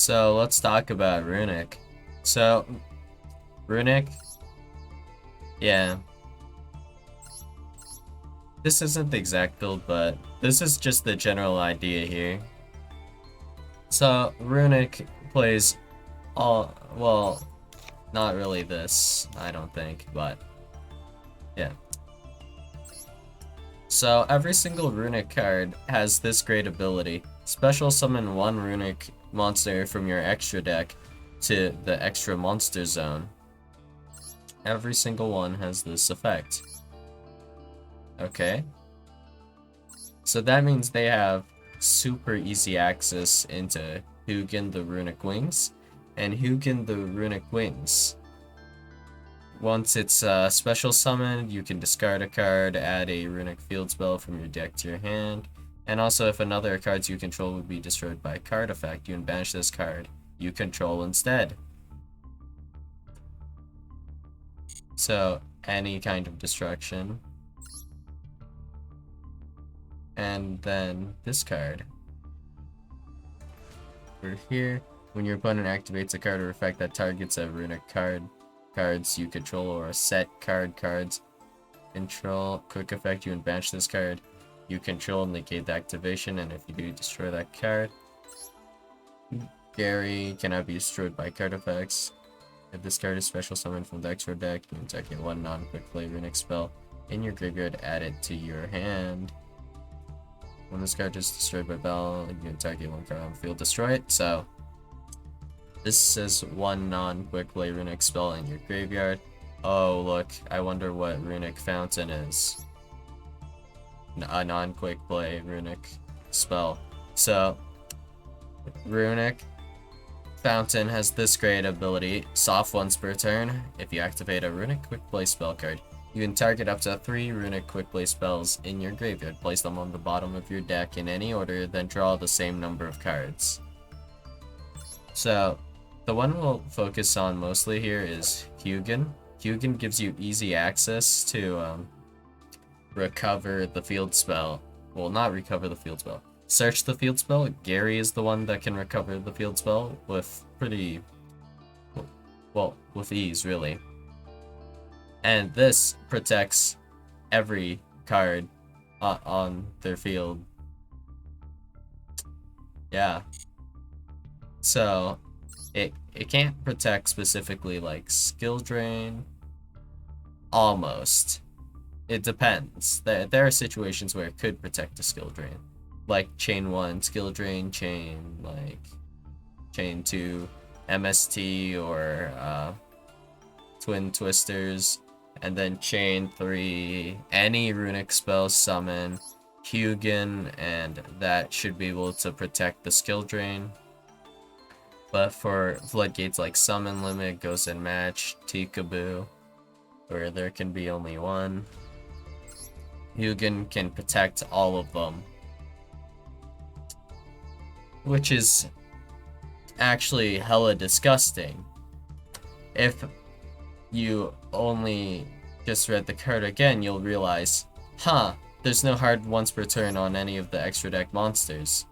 So let's talk about Runick. So Runick, yeah, this isn't the exact build, but this is just the general idea here. So Runick plays well, not really this, I don't think, but yeah. So every single Runick card has this great ability. Special summon one Runick monster from your extra deck to the extra monster zone. Every single one has this effect. Okay. So that means they have super easy access into Hugin the Runic Wings and Hugin the Runic Wings. Once it's special summoned, you can discard a card, add a Runic field spell from your deck to your hand, and also if another cards you control would be destroyed by a card effect, you can banish this card you control instead. So any kind of destruction. And then this card. We're here. When your opponent activates a card or effect that targets a Runic cards you control or a set cards control, quick effect, you can banish this card you control and negate the activation, and if you do, destroy that card. Gary cannot be destroyed by card effects. If this card is special summoned from the extra deck, you can target one non-quick play Runic spell in your graveyard, add it to your hand. When this card is destroyed by battle, you can target one card on the field, destroy it. So this says one non-quick play Runic spell in your graveyard. Oh look, I wonder what Runic Fountain is. A non-quick play Runic spell. So Runic Fountain has this great ability, soft once per turn. If you activate a Runic quick play spell card, you can target up to 3 Runic quick play spells in your graveyard, place them on the bottom of your deck in any order, then draw the same number of cards. So the one we'll focus on mostly here is Hugin. Hugin gives you easy access to recover the field spell. Well, not recover the field spell. Search the field spell. Gary is the one that can recover the field spell with with ease, really. And this protects every card on their field. Yeah. So it can't protect specifically like skill drain. Almost. It depends. There are situations where it could protect a skill drain. Like chain 1 skill drain, chain 2 MST or twin twisters, and then chain 3 any Runic spell summon Hugin, and that should be able to protect the skill drain. But for floodgates like summon limit, ghost and match, Tikaboo, where there can be only one, Hugin can protect all of them, which is actually hella disgusting. If you only just read the card again, you'll realize, there's no hard once per turn on any of the extra deck monsters.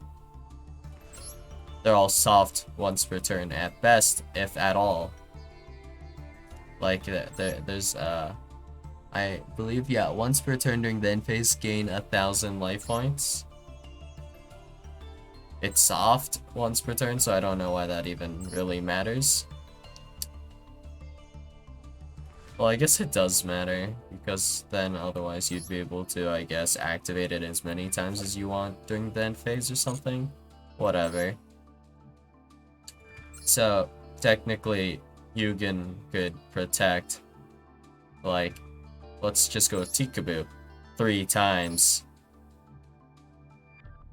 They're all soft once per turn at best, if at all. Like, there's, I believe, yeah, once per turn during the end phase, gain 1,000 life points. It's soft once per turn, so I don't know why that even really matters. Well, I guess it does matter, because then otherwise you'd be able to, I guess, activate it as many times as you want during the end phase or something. Whatever. So, technically, Hugin could protect, like, let's just go with Tikaboo 3 times.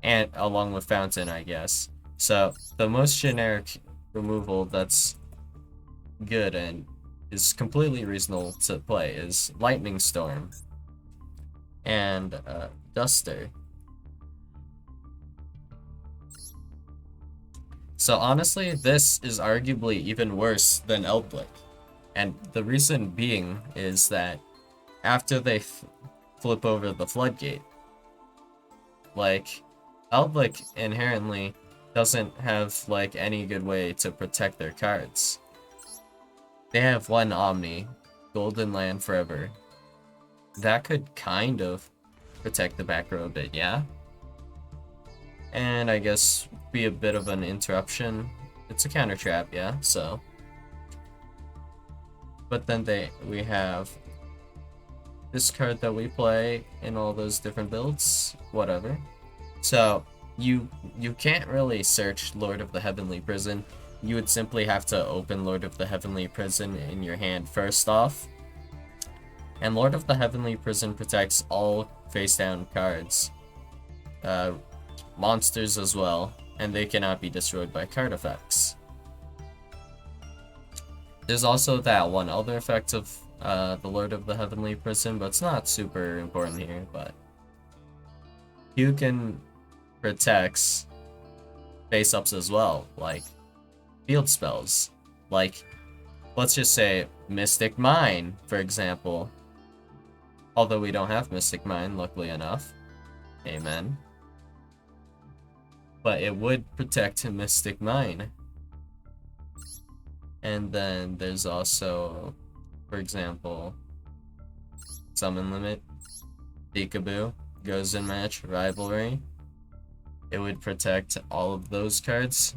And along with Fountain, I guess. So, the most generic removal that's good and is completely reasonable to play is Lightning Storm and Duster. So honestly, this is arguably even worse than Eldblick. And the reason being is that after they flip over the floodgate, like, Eldblick inherently doesn't have like any good way to protect their cards. They have one Omni, Golden Land Forever. That could kind of protect the back row a bit, yeah? And I guess be a bit of an interruption. It's a counter trap, yeah, so. But then we have this card that we play in all those different builds, whatever. So you can't really search Lord of the Heavenly Prison. You would simply have to open Lord of the Heavenly Prison in your hand first off. And Lord of the Heavenly Prison protects all face-down cards. Monsters as well, and they cannot be destroyed by card effects. There's also that one other effect of the Lord of the Heavenly Prison, but it's not super important here, but Hugin protects face-ups as well, like field spells. Like, let's just say Mystic Mine, for example. Although we don't have Mystic Mine, luckily enough. Amen. But it would protect Mystic Mine. And then there's also, for example, Summon Limit, Peekaboo, Goes in Match, Rivalry. It would protect all of those cards.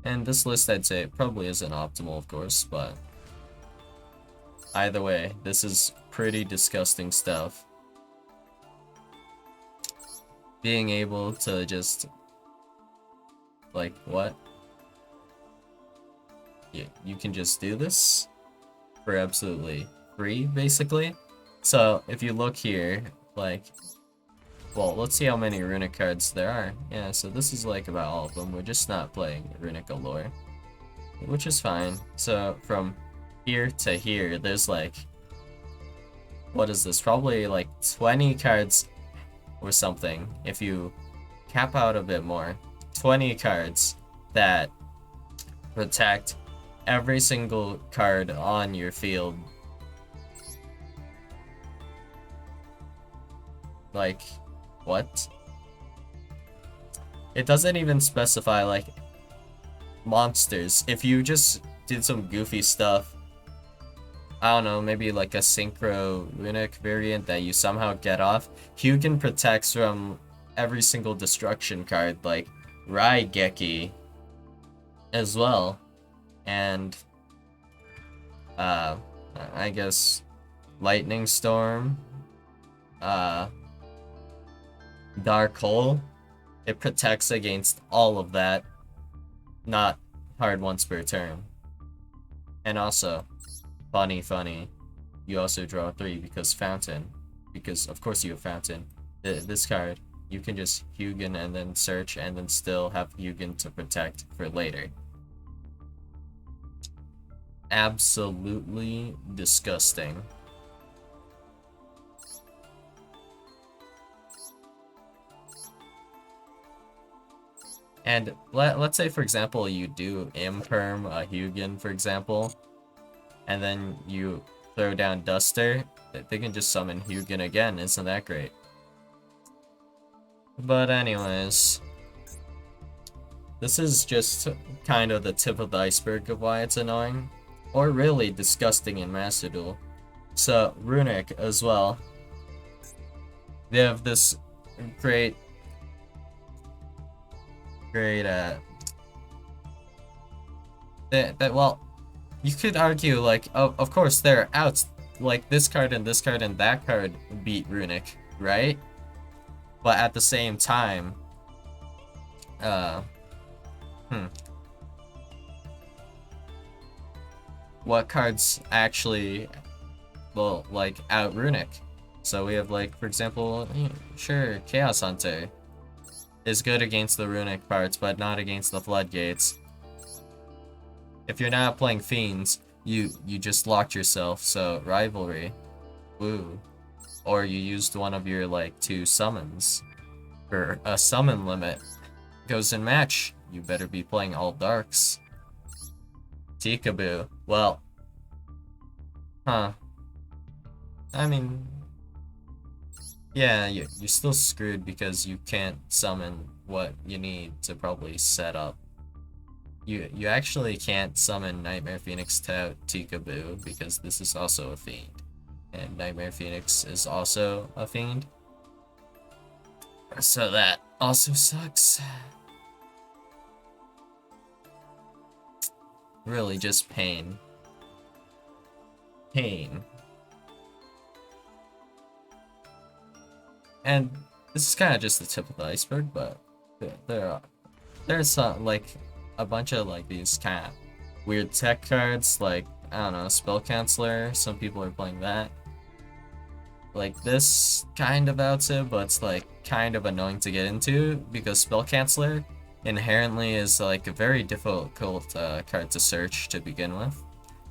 And this list, I'd say, probably isn't optimal, of course, but either way, this is pretty disgusting stuff. Being able to just, like, what? Yeah, you can just do this for absolutely free, basically. So, if you look here, like, well, let's see how many Runick cards there are. Yeah, so this is like about all of them. We're just not playing Runick Allure, which is fine. So, from here to here, there's like, what is this? Probably like 20 cards or something, if you cap out a bit more. 20 cards that protect every single card on your field. Like, what? It doesn't even specify, like, monsters. If you just did some goofy stuff, I don't know, maybe like a Synchro Runick variant that you somehow get off, Hugin protects from every single destruction card, like Raigeki as well. And, I guess Lightning Storm, Dark Hole, it protects against all of that, not hard once per turn. And also, funny, you also draw 3 because Fountain, because of course you have Fountain. This card, you can just Hugin and then search and then still have Hugin to protect for later. Absolutely disgusting. And let's say, for example, you do Imperm a Hugin, for example, and then you throw down Duster, they can just summon Hugin again. Isn't that great? But anyways, this is just kind of the tip of the iceberg of why it's annoying, or really disgusting in Master Duel. So, Runick as well. They have this great well, you could argue, like, of course they're outs, like this card and that card beat Runick, right? But at the same time, what cards actually, well, like, out Runick? So we have, like, for example, sure, Chaos Hunter is good against the Runick parts, but not against the Floodgates. If you're not playing Fiends, you just locked yourself, so Rivalry. Woo. Or you used one of your, like, 2 summons for a summon limit. Goes in match. You better be playing all darks. Peekaboo. Well. Huh. I mean, yeah, you're still screwed because you can't summon what you need to probably set up. You actually can't summon Nightmare Phoenix to Tikaboo because this is also a fiend. And Nightmare Phoenix is also a fiend. So that also sucks. Really just pain. Pain. And this is kind of just the tip of the iceberg, but there's some, like, a bunch of like these kind of weird tech cards, like, I don't know, Spell Canceller. Some people are playing that. Like, this kind of outs it, but it's like kind of annoying to get into because Spell Canceller inherently is like a very difficult card to search to begin with.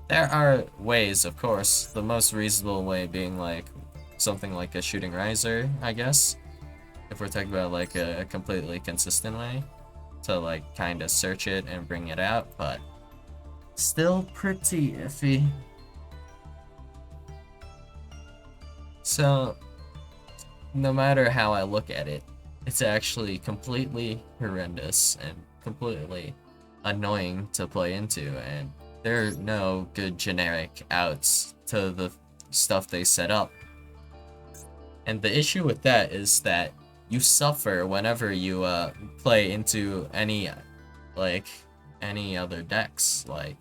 There are ways, of course, the most reasonable way being like something like a Shooting Riser, I guess, if we're talking about like a completely consistent way to like kind of search it and bring it out, but still pretty iffy. So no matter how I look at it, it's actually completely horrendous and completely annoying to play into, and there are no good generic outs to the stuff they set up. And the issue with that is that you suffer whenever you play into any other decks. Like,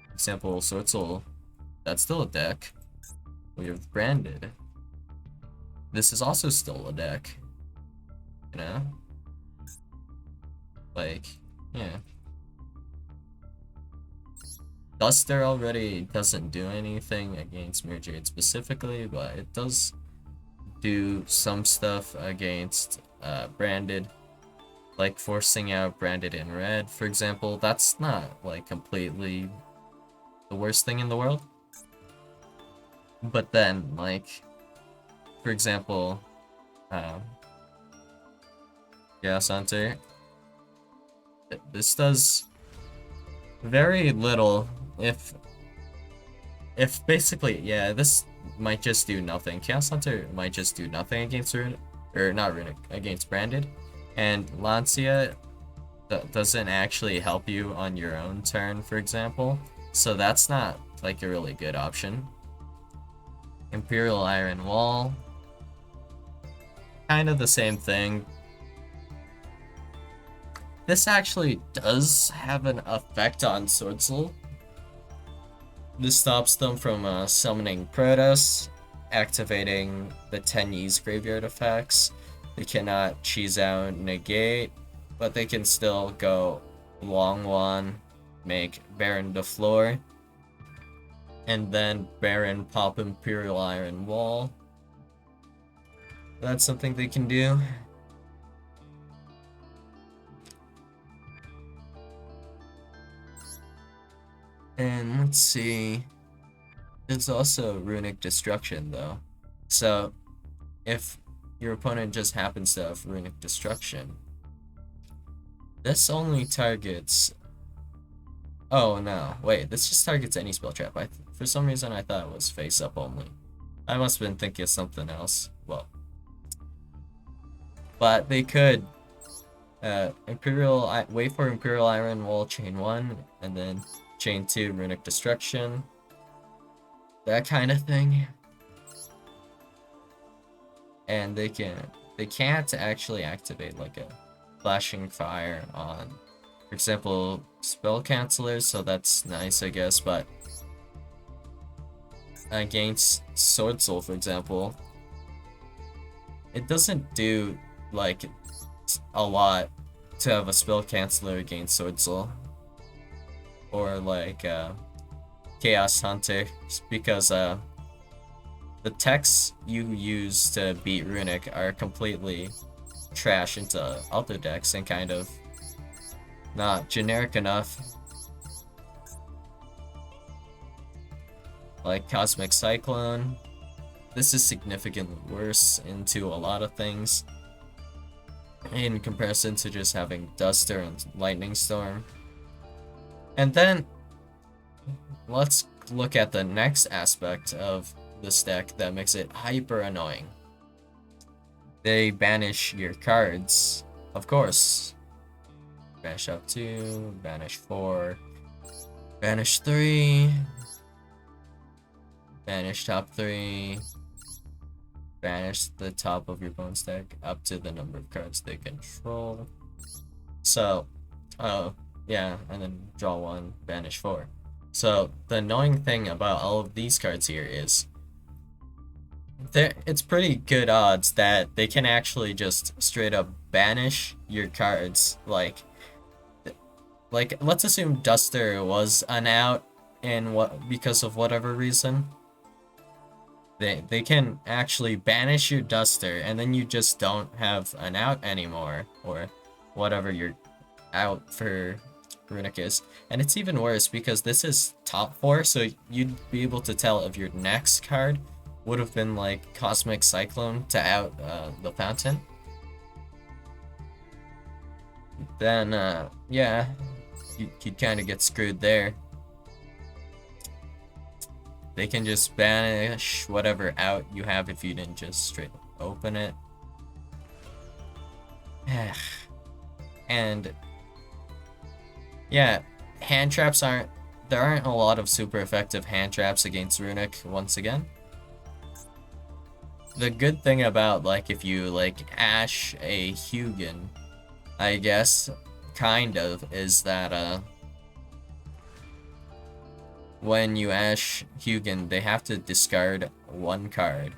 for example, Sortzel, that's still a deck. We have Branded. This is also still a deck. You know? Like, yeah. Duster already doesn't do anything against Mirror Jade specifically, but it does do some stuff against Branded, like forcing out Branded in red, for example. That's not like completely the worst thing in the world. But then, like, for example, Chaos Hunter, this does very little, if basically, yeah, this might just do nothing. Chaos Hunter might just do nothing against Runick, or not Runick, against Branded, and Lancia doesn't actually help you on your own turn, for example, so that's not like a really good option. Imperial Iron Wall, kind of the same thing. This actually does have an effect on Swordsel. This stops them from summoning Protoss, activating the 10 Ys graveyard effects. They cannot cheese out Negate, but they can still go long one, make Baron the floor, and then Baron pop Imperial Iron Wall. That's something they can do. And let's see, there's also Runick Destruction though. So if your opponent just happens to have Runick Destruction, this only targets... Oh no, wait, this just targets any spell trap. For some reason I thought it was face up only. I must have been thinking of something else. Well, but they could wait for Imperial Iron Wall chain 1 and then chain 2 Runick Destruction, that kind of thing. And they can't actually activate like a flashing fire on, for example, spell cancelers, so that's nice, I guess, but against Swordsel, for example, it doesn't do like a lot to have a spell canceller against Swordsel, or like Chaos Hunter, because the techs you use to beat Runick are completely trash into other decks and kind of not generic enough. Like Cosmic Cyclone, this is significantly worse into a lot of things in comparison to just having Duster and Lightning Storm. And then let's look at the next aspect of this deck that makes it hyper annoying. They banish your cards Of course. Banish up 2, banish 4, banish 3, banish top 3, banish the top of your opponent's deck up to the number of cards they control. So, yeah, and then draw 1, banish 4. So, the annoying thing about all of these cards here is it's pretty good odds that they can actually just straight up banish your cards. Like let's assume Duster was an out and because of whatever reason. They can actually banish your Duster and then you just don't have an out anymore, or whatever your out for Runick is. And it's even worse because this is top 4, so you'd be able to tell if your next card would have been like Cosmic Cyclone to out the Fountain. Then, yeah, you'd kind of get screwed there. They can just banish whatever out you have if you didn't just straight open it. And yeah, hand traps there aren't a lot of super effective hand traps against Runick once again. The good thing about like if you like Ash a Hugin, I guess, kind of, is that when you Ash Hugin, they have to discard 1 card.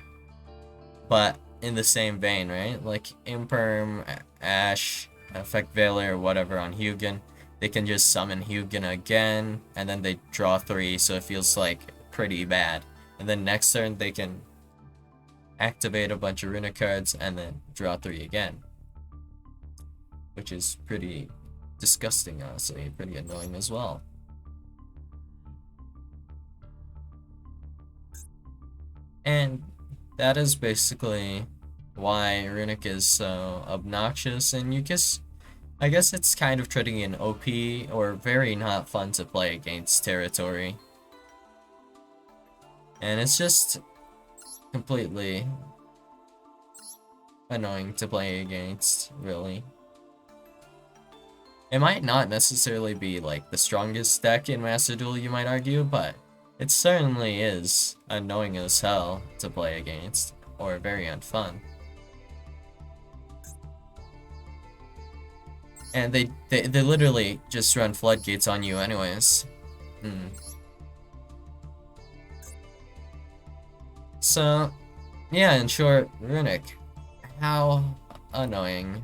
But in the same vein, right? Like Imperm, Ash, Effect Veiler, whatever on Hugin, they can just summon Hugin again, and then they draw 3, so it feels like pretty bad. And then next turn they can activate a bunch of Runick cards and then draw 3 again. Which is pretty disgusting, honestly, pretty annoying as well. And that is basically why Runick is so obnoxious, and I guess it's kind of treating an OP or very not fun to play against territory. And it's just completely annoying to play against, really. It might not necessarily be like the strongest deck in Master Duel, you might argue, but it certainly is annoying as hell to play against, or very unfun. And they literally just run floodgates on you anyways. So, yeah, in short, Runick, how annoying.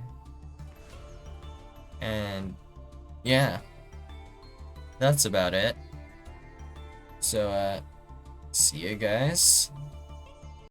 And yeah, that's about it. So, see you guys.